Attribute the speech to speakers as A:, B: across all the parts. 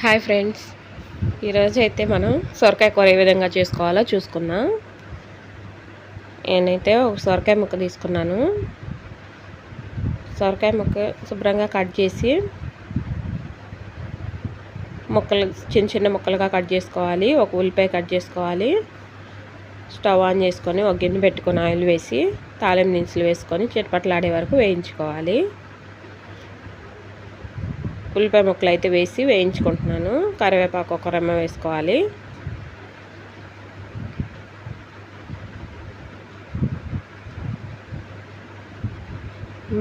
A: Hi friends, ఈరోజు అయితే మనం సొరకాయ కూర ఏ విధంగా చేసుకోవాలో చూసుకుందాం. నేనైతే ఒక సొరకాయ ముక్క తీసుకున్నాను. సొరకాయ ముక్క శుభ్రంగా కట్ చేసి ముక్కలు చిన్న చిన్న ముక్కలుగా కట్ చేసుకోవాలి. ఒక ఉల్లిపాయ కట్ చేసుకోవాలి. స్టవ్ ఆన్ చేసుకొని ఒక గిన్నె పెట్టుకొని ఆయిల్ వేసి తాలింపు దినుసులు వేసుకొని చిటపటలాడే వరకు వేయించుకోవాలి. ఉల్లిపాయ ముక్కలు అయితే వేసి వేయించుకుంటున్నాను. కరివేపాకు ఒక రెమ్మ వేసుకోవాలి.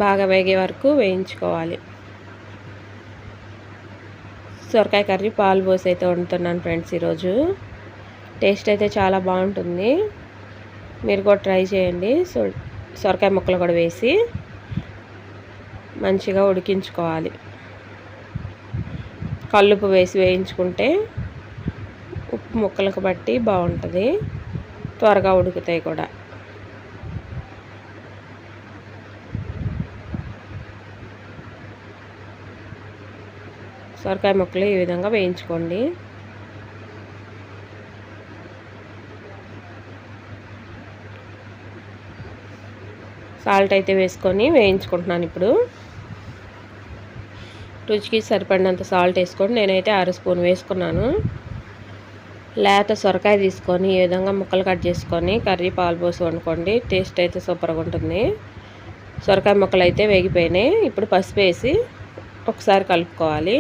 A: బాగా వేగే వరకు వేయించుకోవాలి. సొరకాయ కర్రీ పాలు పోసి అయితే వండుతున్నాను ఫ్రెండ్స్. ఈరోజు టేస్ట్ అయితే చాలా బాగుంటుంది. మీరు కూడా ట్రై చేయండి. సొరకాయ ముక్కలు కూడా వేసి మంచిగా ఉడికించుకోవాలి. కల్లుపు వేసి వేయించుకుంటే ఉప్పు ముక్కలకు బట్టి బాగుంటుంది, త్వరగా ఉడుకుతాయి కూడా. సొరకాయ ముక్కలు ఈ విధంగా వేయించుకోండి. సాల్ట్ అయితే వేసుకొని వేయించుకుంటున్నాను. ఇప్పుడు రుచికి సరిపడినంత సాల్ట్ వేసుకొని నేనైతే 1/2 స్పూన్ వేసుకున్నాను. లేత సొరకాయ తీసుకొని ఈ విధంగా ముక్కలు కట్ చేసుకొని కర్రీ పాలు పోసి వండుకోండి. టేస్ట్ అయితే సూపర్గా ఉంటుంది. సొరకాయ ముక్కలు అయితే వేగిపోయినాయి. ఇప్పుడు పసుపు వేసి ఒకసారి కలుపుకోవాలి.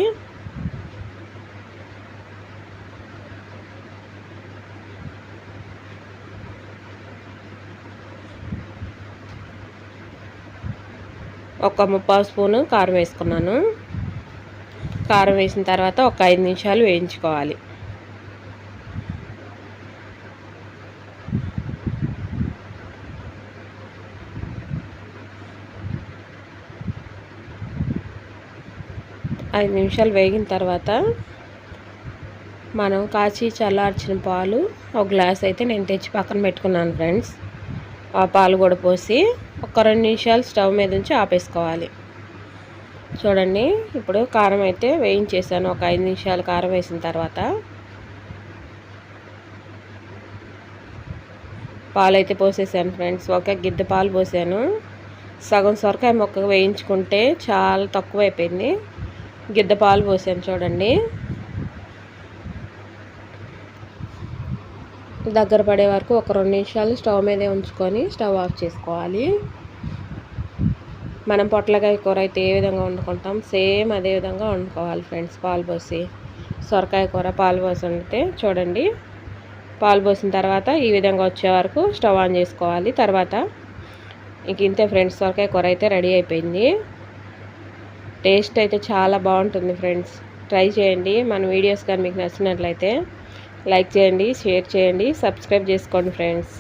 A: ఒక 3/4 స్పూను కారం వేసుకున్నాను. కారం వేసిన తర్వాత ఒక 5 నిమిషాలు వేయించుకోవాలి. ఐదు నిమిషాలు వేగిన తర్వాత మనం కాచి చల్లార్చిన పాలు ఒక గ్లాస్ అయితే నేను తెచ్చి పక్కన పెట్టుకున్నాను ఫ్రెండ్స్. ఆ పాలు కూడా పోసి ఒక 2 నిమిషాలు స్టవ్ మీద నుంచి ఆపేసుకోవాలి. చూడండి, ఇప్పుడు కారం అయితే వేయించేసాను. ఒక 5 నిమిషాలు కారం వేసిన తర్వాత పాలు అయితే పోసేసాను ఫ్రెండ్స్. ఒక గిద్దె పాలు పోసాను. సగం సొరకాయ ముక్క వేయించుకుంటే చాలా తక్కువ అయిపోయింది. గిద్దె పాలు పోసాను. చూడండి, దగ్గర పడే వరకు ఒక 2 నిమిషాలు స్టవ్ మీదే ఉంచుకొని స్టవ్ ఆఫ్ చేసుకోవాలి. మనం పొట్లకాయ కూర అయితే ఏ విధంగా వండుకుంటాం సేమ్ అదే విధంగా వండుకోవాలి ఫ్రెండ్స్. పాలు పోసి సొరకాయ కూర పాలు పోసి వండితే చూడండి, పాలు పోసిన తర్వాత ఈ విధంగా వచ్చే వరకు స్టవ్ ఆన్ చేసుకోవాలి. తర్వాత ఇంక ఇంతే ఫ్రెండ్స్, సొరకాయ కూర అయితే రెడీ అయిపోయింది. టేస్ట్ అయితే చాలా బాగుంటుంది ఫ్రెండ్స్. ట్రై చేయండి. మన వీడియోస్ కానీ మీకు నచ్చినట్లయితే లైక్ చేయండి, షేర్ చేయండి, సబ్స్క్రైబ్ చేసుకోండి ఫ్రెండ్స్.